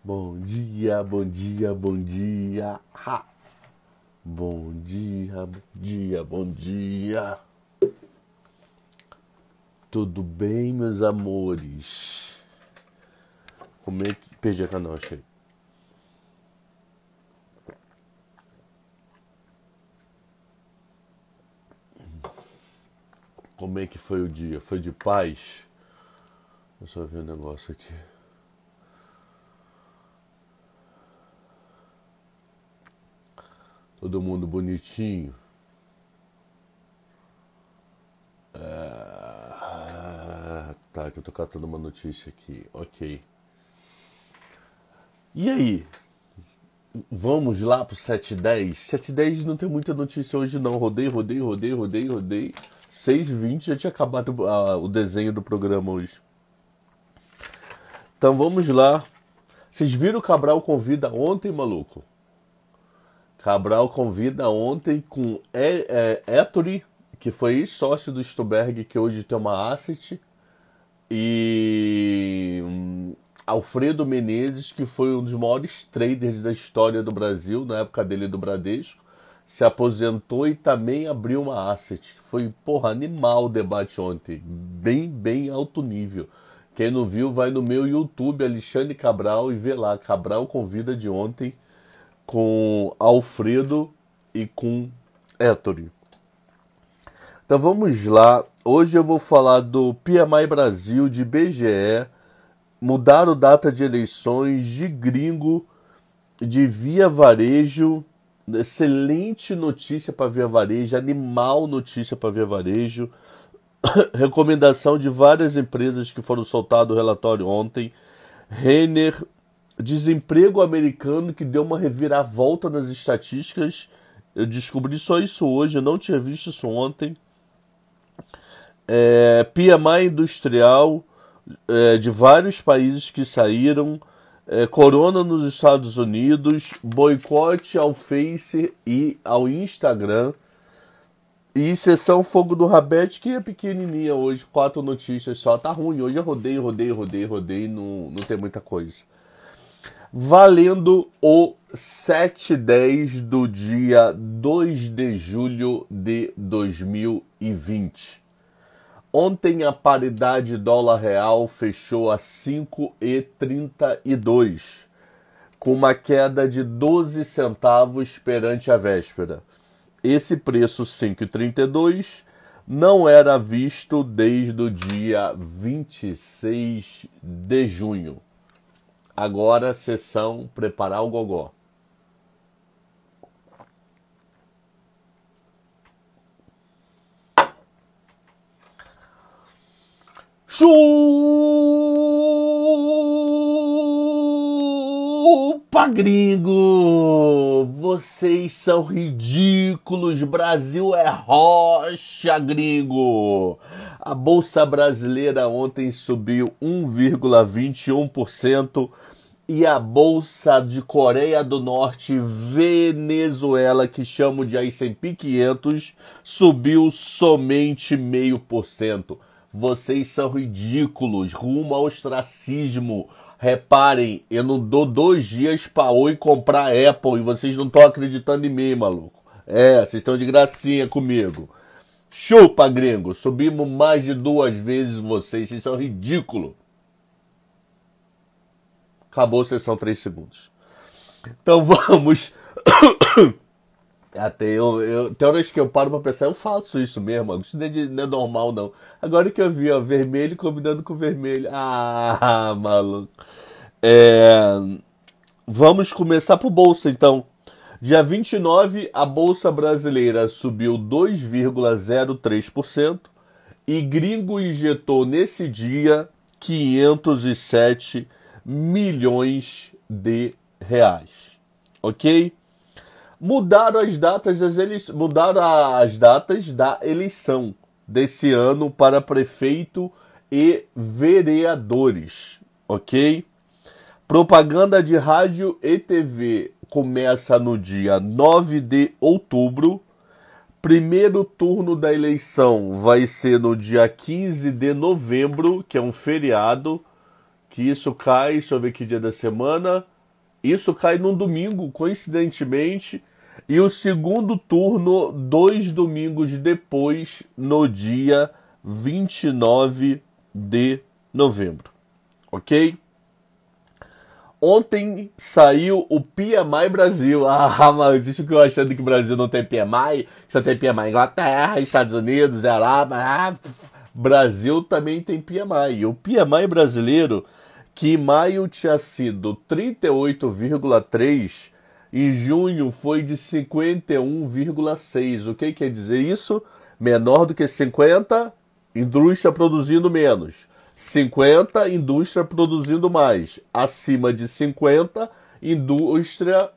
Bom dia, bom dia, bom dia. Ha. Bom dia, bom dia, bom dia. Tudo bem, meus amores? Como é que... Perdi a canal, achei. Como é que foi o dia? Foi de paz? Deixa eu só ver um negócio aqui. Todo mundo bonitinho. Tá, que eu tô catando uma notícia aqui. Ok. E aí? Vamos lá pro 710? 710 não tem muita notícia hoje não. Rodei. 6h20 já tinha acabado o desenho do programa hoje. Então vamos lá. Vocês viram o Cabral Convida ontem, maluco? Cabral Convida ontem com Ettore, que foi ex-sócio do Stuberg, que hoje tem uma asset, e Alfredo Menezes, que foi um dos maiores traders da história do Brasil, na época dele do Bradesco, se aposentou e também abriu uma asset. Foi, animal o debate ontem, bem alto nível. Quem não viu, vai no meu YouTube, Alexandre Cabral, e vê lá, Cabral Convida de ontem, com Alfredo e com Ettore. Então vamos lá. Hoje eu vou falar do PMI Brasil, de BGE, mudaram data de eleições, de gringo, de Via Varejo. Excelente notícia para Via Varejo, animal notícia para Via Varejo. Recomendação de várias empresas que foram soltado o relatório ontem. Renner, desemprego americano que deu uma reviravolta nas estatísticas. Eu descobri só isso hoje, eu não tinha visto isso ontem. PMI industrial de vários países que saíram. Corona nos Estados Unidos. Boicote ao Face e ao Instagram. E sessão Fogo do Rabete, que é pequenininha hoje, 4 notícias só. Tá ruim, hoje eu rodei, não tem muita coisa. Valendo o 710 do dia 2 de julho de 2020. Ontem a paridade dólar real fechou a 5,32, com uma queda de 12 centavos perante a véspera. Esse preço 5,32 não era visto desde o dia 26 de junho. Agora, sessão preparar o gogó. Chupa, gringo! Vocês são ridículos. Brasil é rocha, gringo. A Bolsa Brasileira ontem subiu 1,21%. E a Bolsa de Coreia do Norte, Venezuela, que chamo de S&P 500, subiu somente 0,5%. Vocês são ridículos, rumo ao ostracismo. Reparem, eu não dou 2 dias para Oi comprar Apple e vocês não estão acreditando em mim, maluco. Vocês estão de gracinha comigo. Chupa, gringo, subimos mais de 2 vezes vocês são ridículos. Acabou a sessão 3 segundos. Então vamos. Até tem horas que eu paro pra pensar, eu faço isso mesmo, isso não é normal não. Agora que eu vi, ó, vermelho combinando com vermelho. Ah, maluco. Vamos começar por bolsa então. Dia 29, a Bolsa Brasileira subiu 2,03% e gringo injetou nesse dia 507 milhões de reais. Ok? Mudaram as datas da eleição desse ano para prefeito e vereadores. Ok? Propaganda de rádio e TV começa no dia 9 de outubro. Primeiro turno da eleição vai ser no dia 15 de novembro, que é um feriado. Que isso cai, deixa eu ver que dia da semana. Isso cai num domingo, coincidentemente, e o segundo turno 2 domingos depois, no dia 29 de novembro. Ok? Ontem saiu o PMI Brasil. Ah, mas isso que eu achando que o Brasil não tem PMI, só tem PMI Inglaterra, Estados Unidos, Europa. Brasil também tem PMI. O PMI brasileiro, que em maio tinha sido 38,3, em junho foi de 51,6. O que quer dizer isso? Menor do que 50, indústria produzindo menos. 50, indústria produzindo mais. Acima de 50, indústria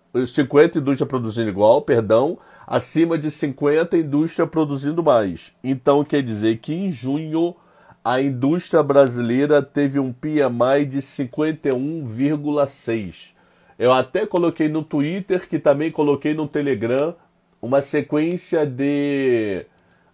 produzindo igual, perdão. Acima de 50, indústria produzindo mais. Então quer dizer que em junho a indústria brasileira teve um PMI de 51,6. Eu até coloquei no Twitter, que também coloquei no Telegram, uma sequência de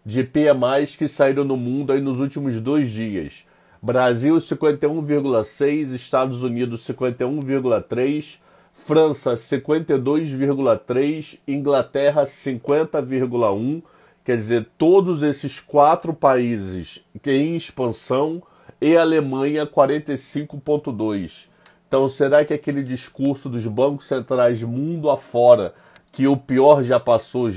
PMIs que saíram no mundo aí nos últimos 2 dias. Brasil 51,6, Estados Unidos 51,3, França 52,3, Inglaterra 50,1, quer dizer, todos esses 4 países em expansão, e a Alemanha 45,2. Então será que aquele discurso dos bancos centrais mundo afora, que o pior já passou?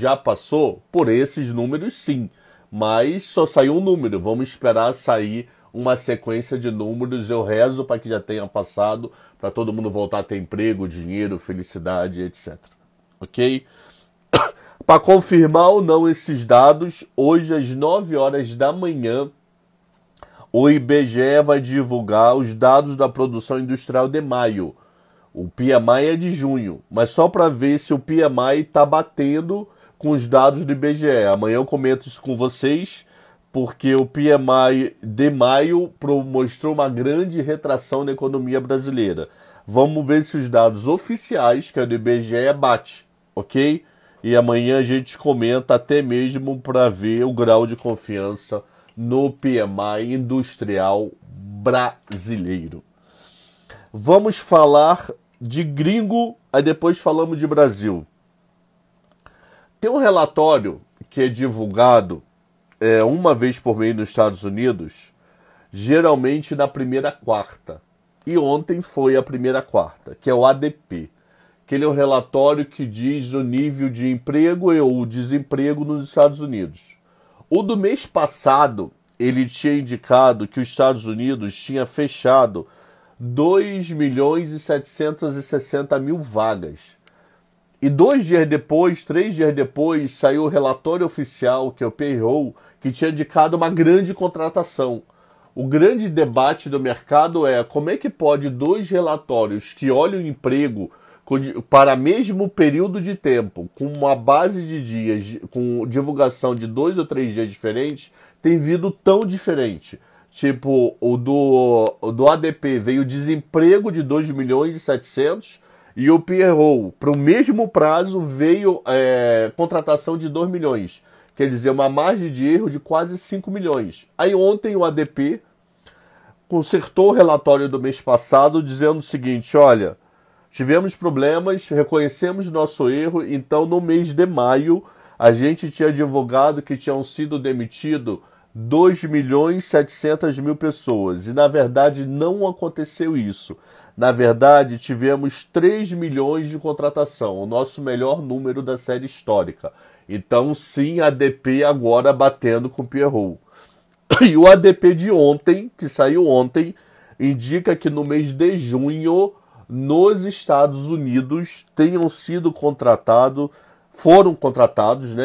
Por esses números sim, mas só saiu um número, vamos esperar sair uma sequência de números. Eu rezo para que já tenha passado, para todo mundo voltar a ter emprego, dinheiro, felicidade, etc. Ok? Para confirmar ou não esses dados, hoje às 9 horas da manhã, o IBGE vai divulgar os dados da produção industrial de maio. O PMI é de junho, mas só para ver se o PMI está batendo com os dados do IBGE. Amanhã eu comento isso com vocês, porque o PMI de maio mostrou uma grande retração na economia brasileira. Vamos ver se os dados oficiais, que é do IBGE, bate, ok? E amanhã a gente comenta até mesmo para ver o grau de confiança no PMI industrial brasileiro. Vamos falar de gringo, aí depois falamos de Brasil. Tem um relatório que é divulgado uma vez por mês nos Estados Unidos, geralmente na primeira quarta. E ontem foi a primeira quarta, que é o ADP. Que ele é um relatório que diz o nível de emprego ou desemprego nos Estados Unidos. O do mês passado, ele tinha indicado que os Estados Unidos tinha fechado 2.760.000 vagas. E 3 dias depois, saiu o relatório oficial, que é o Payroll, que tinha indicado uma grande contratação. O grande debate do mercado é como é que pode 2 relatórios que olham o emprego para mesmo período de tempo, com uma base de dias, com divulgação de 2 ou 3 dias diferentes, tem vindo tão diferente. Tipo, o do ADP veio desemprego de 2.700.000 e o Payroll, para o mesmo prazo, veio contratação de 2 milhões. Quer dizer, uma margem de erro de quase 5 milhões. Aí ontem o ADP consertou o relatório do mês passado, dizendo o seguinte: olha, tivemos problemas, reconhecemos nosso erro, então no mês de maio a gente tinha divulgado que tinham sido demitidos 2.700.000 pessoas. E na verdade não aconteceu isso. Na verdade tivemos 3 milhões de contratação, o nosso melhor número da série histórica. Então sim, a ADP agora batendo com o Payroll. E o ADP de ontem, que saiu ontem, indica que no mês de junho, nos Estados Unidos, foram contratados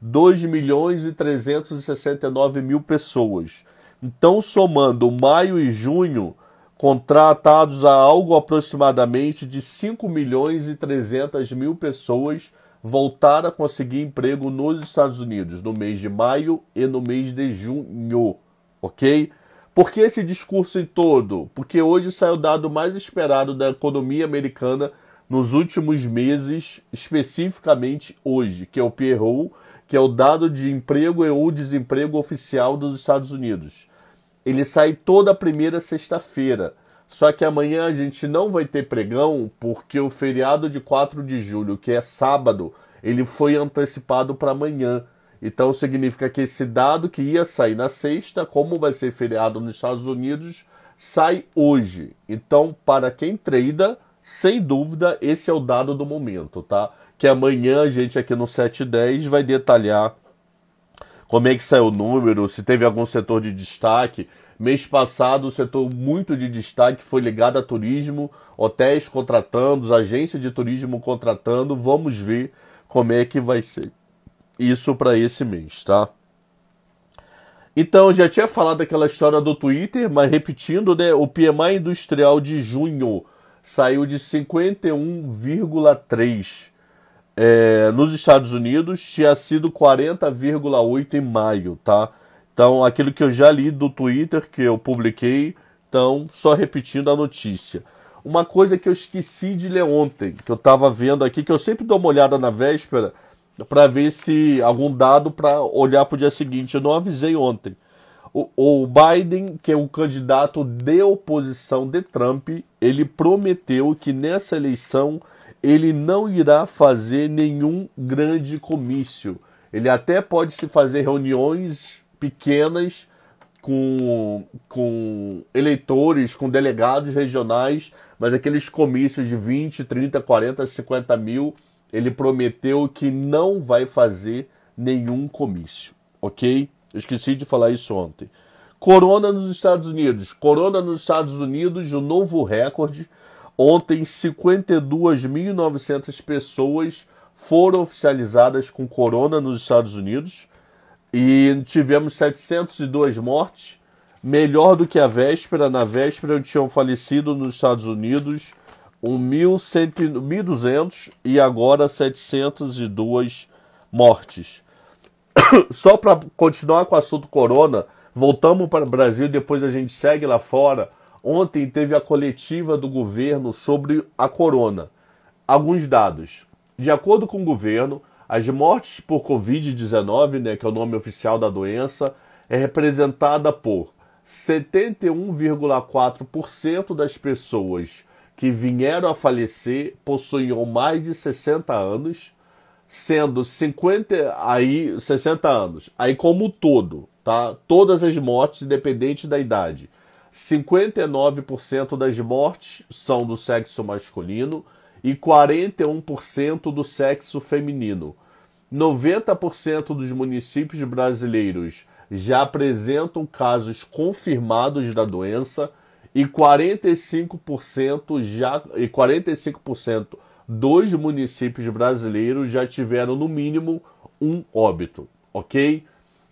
2.369.000 pessoas. Então, somando maio e junho, contratados a algo aproximadamente de 5.300.000 pessoas voltaram a conseguir emprego nos Estados Unidos no mês de maio e no mês de junho, ok? Por que esse discurso em todo? Porque hoje saiu o dado mais esperado da economia americana nos últimos meses, especificamente hoje, que é o Payroll, que é o dado de emprego ou desemprego oficial dos Estados Unidos. Ele sai toda a primeira sexta-feira. Só que amanhã a gente não vai ter pregão porque o feriado de 4 de julho, que é sábado, ele foi antecipado para amanhã. Então significa que esse dado que ia sair na sexta, como vai ser feriado nos Estados Unidos, sai hoje. Então, para quem trada, sem dúvida, esse é o dado do momento, tá? Que amanhã a gente aqui no 710 vai detalhar como é que saiu o número, se teve algum setor de destaque. Mês passado, o setor muito de destaque foi ligado a turismo, hotéis contratando, agências de turismo contratando. Vamos ver como é que vai ser isso para esse mês, tá? Então, eu já tinha falado daquela história do Twitter, mas repetindo, né? O PMI industrial de junho saiu de 51,3 nos Estados Unidos, tinha sido 40,8 em maio, tá? Então, aquilo que eu já li do Twitter, que eu publiquei, então, só repetindo a notícia. Uma coisa que eu esqueci de ler ontem, que eu estava vendo aqui, que eu sempre dou uma olhada na véspera, para ver se algum dado para olhar para o dia seguinte. Eu não avisei ontem. O Biden, que é o candidato de oposição de Trump, ele prometeu que nessa eleição ele não irá fazer nenhum grande comício. Ele até pode se fazer reuniões pequenas com eleitores, com delegados regionais, mas aqueles comícios de 20, 30, 40, 50 mil, ele prometeu que não vai fazer nenhum comício, ok? Eu esqueci de falar isso ontem. Corona nos Estados Unidos. Corona nos Estados Unidos, um novo recorde. Ontem, 52.900 pessoas foram oficializadas com corona nos Estados Unidos. E tivemos 702 mortes, melhor do que a véspera. Na véspera tinham falecido nos Estados Unidos 1.200 e agora 702 mortes. Só para continuar com o assunto corona, voltamos para o Brasil e depois a gente segue lá fora. Ontem teve a coletiva do governo sobre a corona. Alguns dados. De acordo com o governo, as mortes por Covid-19, né, que é o nome oficial da doença, é representada por 71,4% das pessoas que vieram a falecer possuíam mais de 60 anos, sendo 60 anos. Aí como todo, tá? Todas as mortes, independente da idade. 59% das mortes são do sexo masculino e 41% do sexo feminino. 90% dos municípios brasileiros já apresentam casos confirmados da doença e 45% dos municípios brasileiros já tiveram no mínimo um óbito, ok?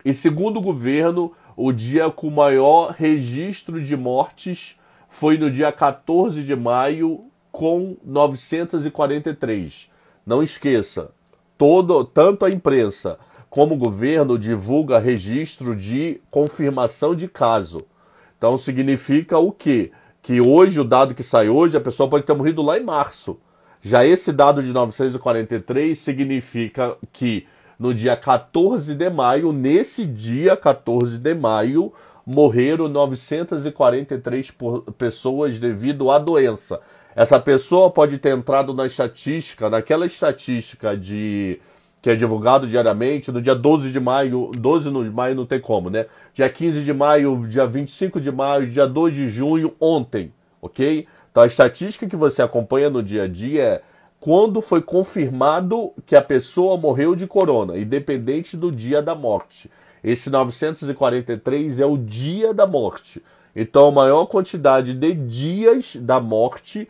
E segundo o governo, o dia com maior registro de mortes foi no dia 14 de maio, com 943. Não esqueça, tanto a imprensa como o governo divulga registro de confirmação de caso. Então significa o quê? Que hoje, o dado que sai hoje, a pessoa pode ter morrido lá em março. Já esse dado de 943 significa que no dia 14 de maio, nesse dia 14 de maio, morreram 943 pessoas devido à doença. Essa pessoa pode ter entrado na estatística, naquela estatística que é divulgado diariamente, no dia 12 de maio, 12 de maio não tem como, né? Dia 15 de maio, dia 25 de maio, dia 2 de junho, ontem, ok? Então a estatística que você acompanha no dia a dia é quando foi confirmado que a pessoa morreu de corona, independente do dia da morte. Esse 943 é o dia da morte. Então a maior quantidade de dias da morte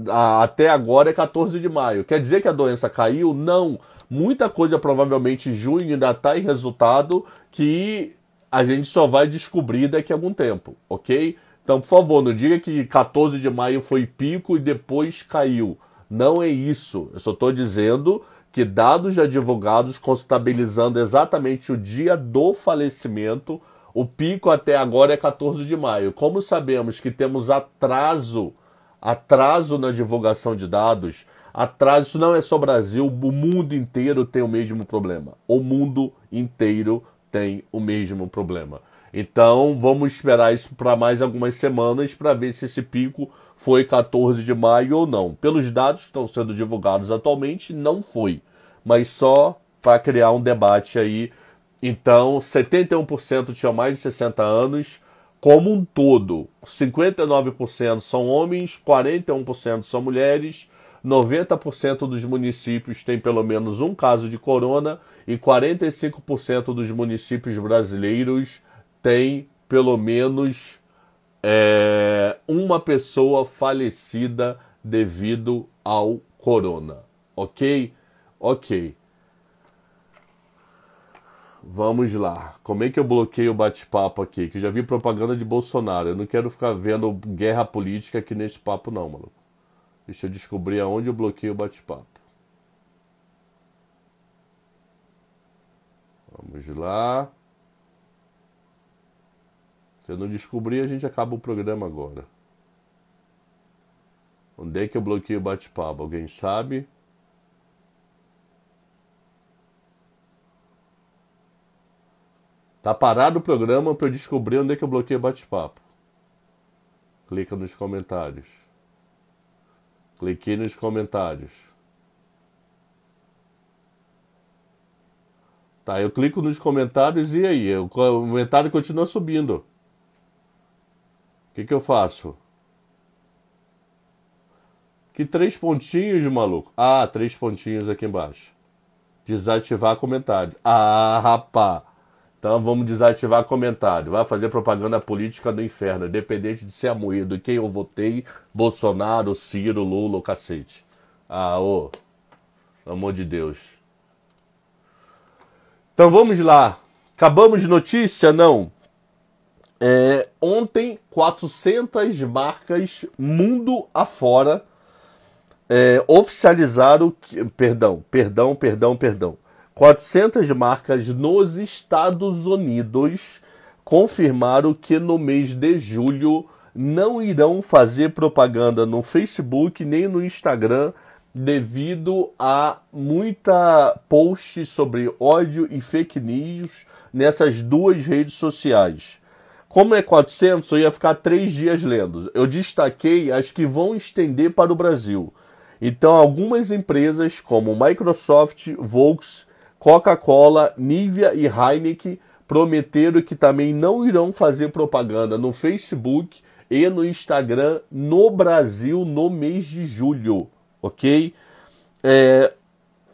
até agora é 14 de maio. Quer dizer que a doença caiu? Não. Muita coisa provavelmente em junho ainda está em resultado que a gente só vai descobrir daqui a algum tempo, ok? Então, por favor, não diga que 14 de maio foi pico e depois caiu. Não é isso. Eu só estou dizendo que dados já divulgados contabilizando exatamente o dia do falecimento, o pico até agora é 14 de maio. Como sabemos que temos atraso na divulgação de dados, isso não é só Brasil, o mundo inteiro tem o mesmo problema. O mundo inteiro tem o mesmo problema. Então, vamos esperar isso para mais algumas semanas para ver se esse pico foi 14 de maio ou não. Pelos dados que estão sendo divulgados atualmente, não foi. Mas só para criar um debate aí. Então, 71% tinham mais de 60 anos. Como um todo, 59% são homens, 41% são mulheres, 90% dos municípios têm pelo menos um caso de corona e 45% dos municípios brasileiros têm pelo menos uma pessoa falecida devido ao corona. Ok? Ok. Vamos lá. Como é que eu bloqueio o bate-papo aqui? Que eu já vi propaganda de Bolsonaro. Eu não quero ficar vendo guerra política aqui nesse papo não, maluco. Deixa eu descobrir aonde eu bloqueio o bate-papo. Vamos lá. Se eu não descobrir, a gente acaba o programa agora. Onde é que eu bloqueio o bate-papo? Alguém sabe? Tá parado o programa para eu descobrir onde é que eu bloqueio o bate-papo. Clica nos comentários. Cliquei nos comentários. Tá, eu clico nos comentários e aí? O comentário continua subindo. O que eu faço? Que 3 pontinhos, maluco? Ah, 3 pontinhos aqui embaixo. Desativar comentários. Ah, rapá. Então vamos desativar comentário. Vai fazer propaganda política do inferno, independente de ser amoído. Quem eu votei, Bolsonaro, Ciro, Lula, o cacete. Ah, ô. Pelo amor de Deus. Então vamos lá. Acabamos de notícia? Não. Ontem, 400 marcas mundo afora oficializaram... Perdão. 400 marcas nos Estados Unidos confirmaram que no mês de julho não irão fazer propaganda no Facebook nem no Instagram devido a muita post sobre ódio e fake news nessas duas redes sociais. Como é 400, eu ia ficar 3 dias lendo. Eu destaquei as que vão estender para o Brasil. Então, algumas empresas como Microsoft, Volkswagen, Coca-Cola, Nivea e Heineken prometeram que também não irão fazer propaganda no Facebook e no Instagram no Brasil no mês de julho, ok?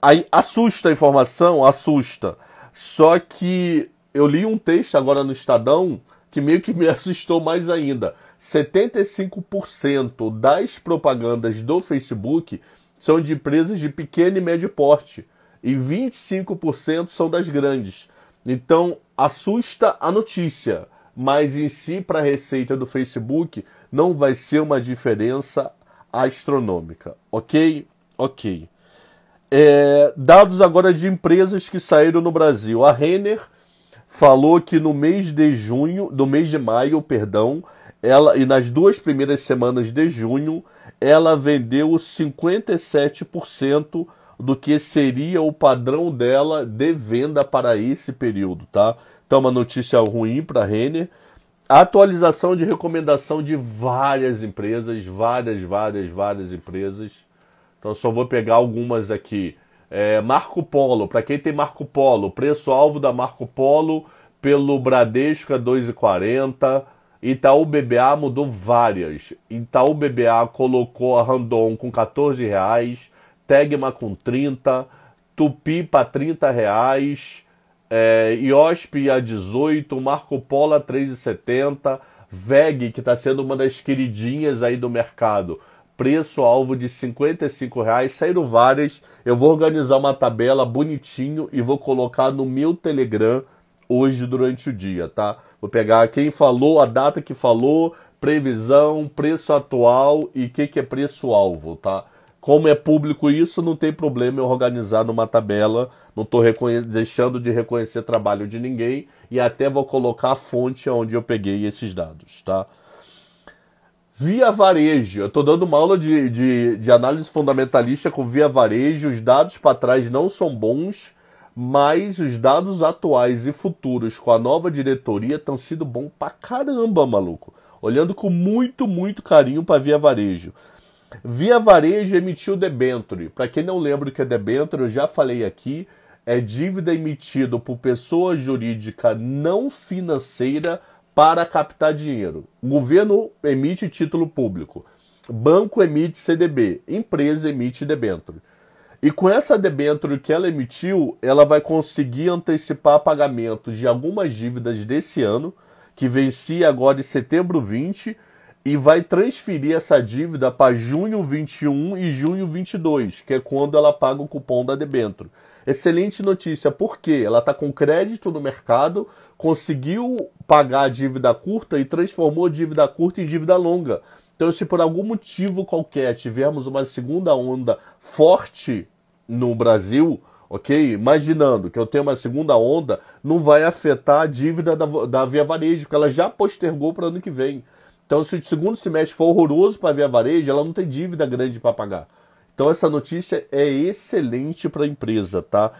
Aí assusta a informação, assusta. Só que eu li um texto agora no Estadão que meio que me assustou mais ainda. 75% das propagandas do Facebook são de empresas de pequeno e médio porte. E 25% são das grandes. Então, assusta a notícia. Mas em si, para a receita do Facebook, não vai ser uma diferença astronômica. Ok? Ok. Dados agora de empresas que saíram no Brasil. A Renner falou que no mês de maio, e nas 2 primeiras semanas de junho, ela vendeu 57% do que seria o padrão dela de venda para esse período, tá? Então, uma notícia ruim para a Renner. Atualização de recomendação de várias empresas, várias empresas. Então, só vou pegar algumas aqui. Marco Polo, para quem tem Marco Polo, preço-alvo da Marco Polo pelo Bradesco é 2,40. Itaú BBA mudou várias. Itaú BBA colocou a Randon com R$14, Tegma com 30, Tupi para R$30, IOSP a 18, Marco Polo a 3,70, VEG, que está sendo uma das queridinhas aí do mercado, preço-alvo de R$55, saíram várias. Eu vou organizar uma tabela bonitinho e vou colocar no meu Telegram hoje durante o dia, tá? Vou pegar quem falou, a data que falou, previsão, preço atual e o que é preço-alvo, tá? Como é público isso, não tem problema eu organizar numa tabela, não estou deixando de reconhecer trabalho de ninguém e até vou colocar a fonte onde eu peguei esses dados, tá? Via Varejo, eu estou dando uma aula de análise fundamentalista com Via Varejo, os dados para trás não são bons, Mas os dados atuais e futuros com a nova diretoria estão sendo bom pra caramba, maluco. Olhando com muito, muito carinho para Via Varejo. Via Varejo emitiu debenture. Para quem não lembra o que é debenture, eu já falei aqui. É dívida emitida por pessoa jurídica não financeira para captar dinheiro. O governo emite título público. Banco emite CDB. Empresa emite debenture. E com essa debênture que ela emitiu, ela vai conseguir antecipar pagamentos de algumas dívidas desse ano, que vencia agora em setembro 20, e vai transferir essa dívida para junho 21 e junho 22, que é quando ela paga o cupom da debênture. Excelente notícia, porque ela está com crédito no mercado, conseguiu pagar a dívida curta e transformou a dívida curta em dívida longa. Então, se por algum motivo qualquer tivermos uma segunda onda forte no Brasil, ok? Imaginando que eu tenho uma segunda onda, não vai afetar a dívida da Via Varejo, porque ela já postergou para o ano que vem. Então, se o segundo semestre for horroroso para a Via Varejo, ela não tem dívida grande para pagar. Então, essa notícia é excelente para a empresa, tá?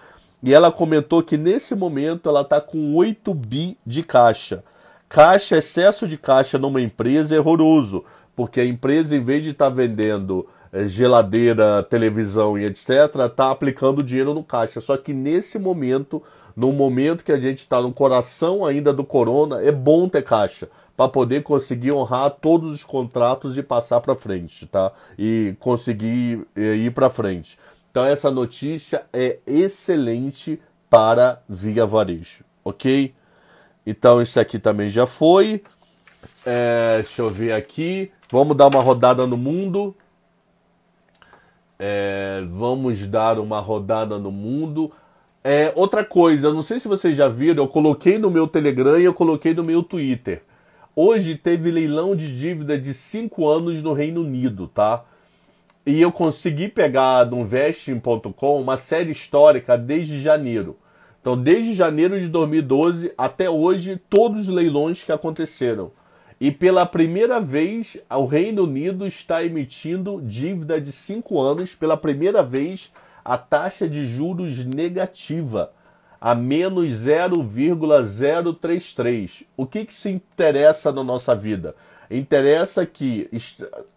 E ela comentou que nesse momento ela está com 8 bi de caixa. Caixa, excesso de caixa numa empresa é horroroso, porque a empresa, em vez de estar vendendo geladeira, televisão e etc., está aplicando dinheiro no caixa. Só que nesse momento, no momento que a gente está no coração ainda do corona, é bom ter caixa para poder conseguir honrar todos os contratos e passar para frente, tá? E conseguir ir para frente. Então essa notícia é excelente para Via Varejo, ok? Então isso aqui também já foi. Deixa eu ver aqui. Vamos dar uma rodada no mundo. Vamos dar uma rodada no mundo. Outra coisa, eu não sei se vocês já viram, eu coloquei no meu Telegram e eu coloquei no meu Twitter. Hoje teve leilão de dívida de 5 anos no Reino Unido, tá? E eu consegui pegar no Investing.com uma série histórica desde janeiro. Então, desde janeiro de 2012 até hoje, todos os leilões que aconteceram. E pela primeira vez, o Reino Unido está emitindo dívida de 5 anos, pela primeira vez, a taxa de juros negativa, a menos 0,033. O que isso interessa na nossa vida? Interessa que,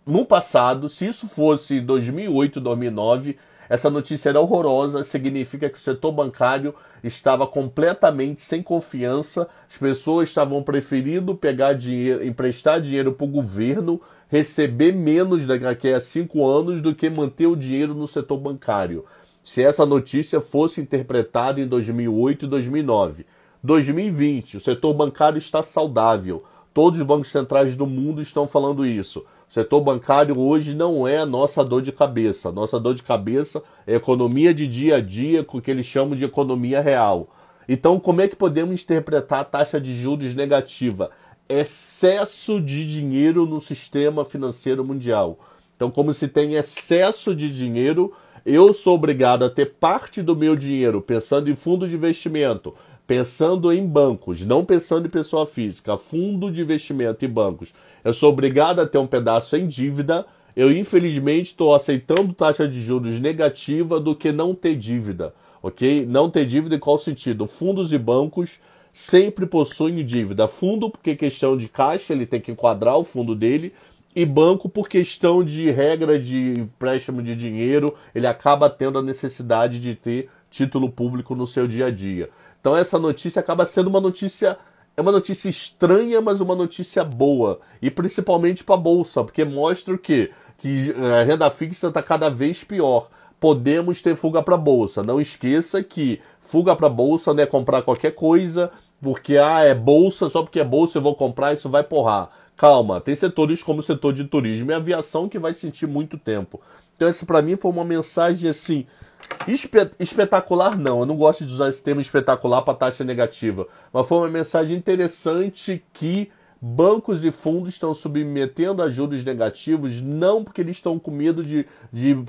no passado, se isso fosse 2008, 2009, essa notícia era horrorosa, significa que o setor bancário estava completamente sem confiança, as pessoas estavam preferindo pegar dinheiro, emprestar dinheiro para o governo, receber menos daqui a 5 anos do que manter o dinheiro no setor bancário. Se essa notícia fosse interpretada em 2008 e 2009. 2020, o setor bancário está saudável. Todos os bancos centrais do mundo estão falando isso. O setor bancário hoje não é a nossa dor de cabeça. Nossa dor de cabeça é a economia de dia a dia, com o que eles chamam de economia real. Então, como é que podemos interpretar a taxa de juros negativa? Excesso de dinheiro no sistema financeiro mundial. Então, como se tem excesso de dinheiro, eu sou obrigado a ter parte do meu dinheiro pensando em fundo de investimento, pensando em bancos, não pensando em pessoa física, fundo de investimento e bancos. Eu sou obrigado a ter um pedaço em dívida. Eu, infelizmente, estou aceitando taxa de juros negativa do que não ter dívida, ok? Não ter dívida em qual sentido? Fundos e bancos sempre possuem dívida. Fundo, porque questão de caixa, ele tem que enquadrar o fundo dele. E banco, por questão de regra de empréstimo de dinheiro, ele acaba tendo a necessidade de ter título público no seu dia a dia. Então essa notícia acaba sendo uma notícia estranha, mas uma notícia boa. E principalmente para a Bolsa, porque mostra o quê? Que a renda fixa está cada vez pior. Podemos ter fuga para a Bolsa. Não esqueça que fuga para a Bolsa não é comprar qualquer coisa, porque é Bolsa, só porque é Bolsa eu vou comprar, isso vai porrar. Calma, tem setores como o setor de turismo e aviação que vai sentir muito tempo. Então essa para mim foi uma mensagem assim, espetacular não, eu não gosto de usar esse termo espetacular para taxa negativa, mas foi uma mensagem interessante que bancos e fundos estão submetendo a juros negativos, não porque eles estão com medo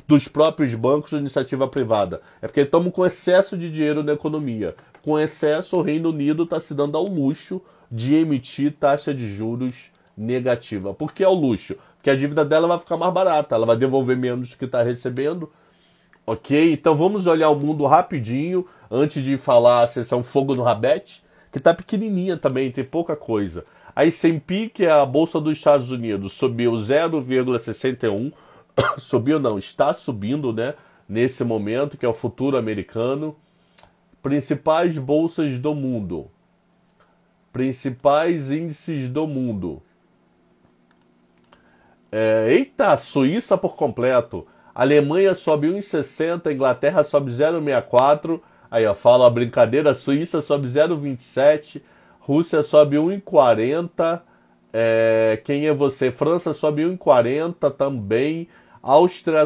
dos próprios bancos ou iniciativa privada, é porque estamos com excesso de dinheiro na economia. Com excesso, o Reino Unido está se dando ao luxo de emitir taxa de juros negativa. Por que é o luxo? Porque a dívida dela vai ficar mais barata, ela vai devolver menos do que está recebendo. Ok? Então vamos olhar o mundo rapidinho, antes de falar a seção Fogo no Rabete, que tá pequenininha também, tem pouca coisa. A S&P, que é a Bolsa dos Estados Unidos, subiu 0,61. Subiu não, está subindo, né? Nesse momento, que é o futuro americano. Principais bolsas do mundo. Principais índices do mundo. Eita, Suíça por completo. Alemanha sobe 1,60, Inglaterra sobe 0,64. Aí, ó, fala a brincadeira, Suíça sobe 0,27, Rússia sobe 1,40. Quem é você? França sobe 1,40 também. Holanda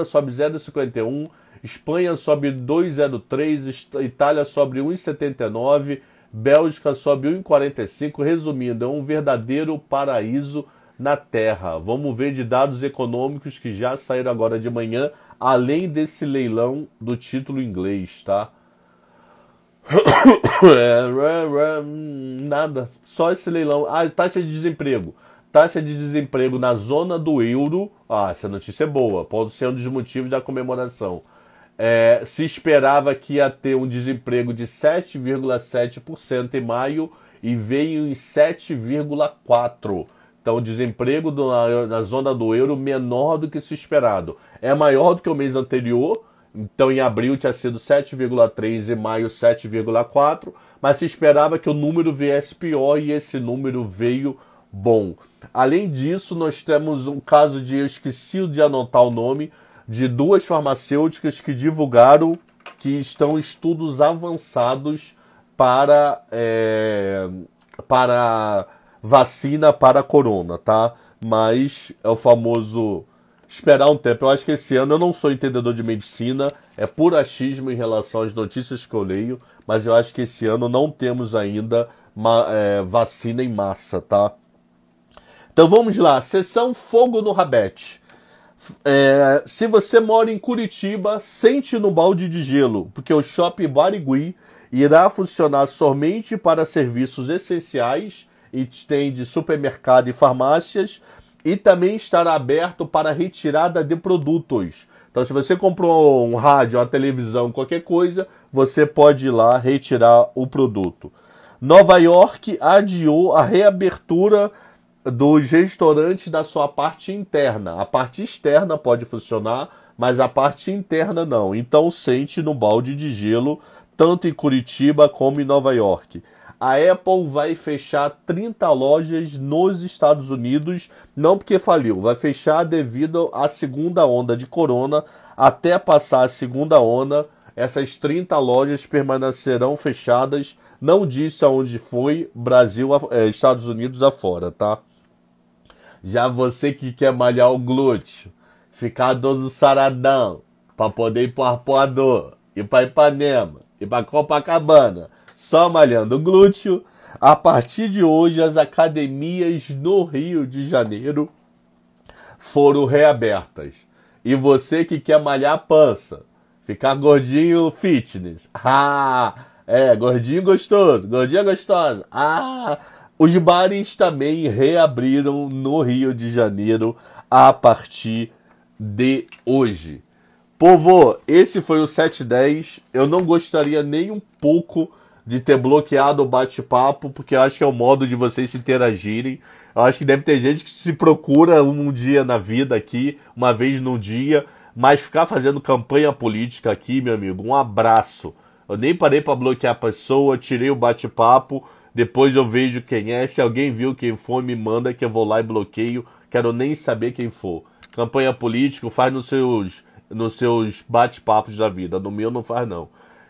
sobe 0,51. Espanha sobe 2,03. Itália sobe 1,79. Bélgica sobe 1,45. Resumindo, é um verdadeiro paraíso na Terra. Vamos ver de dados econômicos que já saíram agora de manhã, além desse leilão do título inglês, tá? Nada, só esse leilão. Taxa de desemprego. Taxa de desemprego na zona do euro. Essa notícia é boa, pode ser um dos motivos da comemoração. Se esperava que ia ter um desemprego de 7,7% em maio e veio em 7,4%. Então, o desemprego na zona do euro menor do que se esperado. É maior do que o mês anterior. Então, em abril tinha sido 7,3%, em maio 7,4%. Mas se esperava que o número viesse pior e esse número veio bom. Além disso, nós temos um caso de, eu esqueci de anotar o nome, de duas farmacêuticas que divulgaram que estão em estudos avançados para vacina para corona, tá? Mas é o famoso esperar um tempo. Eu acho que esse ano, eu não sou entendedor de medicina, é puro achismo em relação às notícias que eu leio, mas eu acho que esse ano não temos ainda vacina em massa, tá? Então vamos lá, seção Fogo no Rabete. Se você mora em Curitiba, sente no balde de gelo, porque o Shopping Barigui irá funcionar somente para serviços essenciais, e tem de supermercado e farmácias, e também estará aberto para retirada de produtos. Então, se você comprou um rádio, uma televisão, qualquer coisa, você pode ir lá retirar o produto. Nova York adiou a reabertura dos restaurantes da sua parte interna. A parte externa pode funcionar, mas a parte interna não. Então, sente no balde de gelo, tanto em Curitiba como em Nova York. A Apple vai fechar 30 lojas nos Estados Unidos, não porque faliu, vai fechar devido à segunda onda de corona. Até passar a segunda onda, essas 30 lojas permanecerão fechadas. Não disse aonde foi, Brasil, Estados Unidos afora, tá? Já você que quer malhar o glúteo, ficar todo saradão, para poder ir pro Arpoador, ir para Ipanema, ir para Copacabana, só malhando o glúteo, a partir de hoje as academias no Rio de Janeiro foram reabertas. E você que quer malhar a pança, ficar gordinho fitness, gordinho gostoso, gordinha gostosa, os bares também reabriram no Rio de Janeiro a partir de hoje. Povo, esse foi o 710. Eu não gostaria nem um pouco de ter bloqueado o bate-papo, porque eu acho que é o modo de vocês se interagirem. Eu acho que deve ter gente que se procura um dia na vida aqui, uma vez no dia, mas ficar fazendo campanha política aqui, meu amigo, um abraço. Eu nem parei para bloquear a pessoa, tirei o bate-papo, depois eu vejo quem é. Se alguém viu quem for, me manda que eu vou lá e bloqueio. Quero nem saber quem for. Campanha política faz nos seus bate-papos da vida. No meu não faz, não.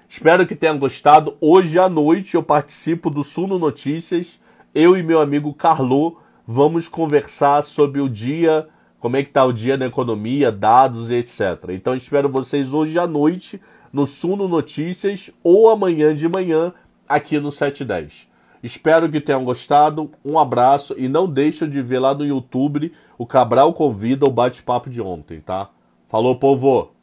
Espero que tenham gostado. Hoje à noite eu participo do Suno Notícias. Eu e meu amigo Carlo vamos conversar sobre o dia, como é que está o dia na economia, dados e etc. Então espero vocês hoje à noite no Suno Notícias ou amanhã de manhã aqui no 710. Espero que tenham gostado. Um abraço e não deixem de ver lá no YouTube o Cabral Convida o bate-papo de ontem, tá? Falou, povo!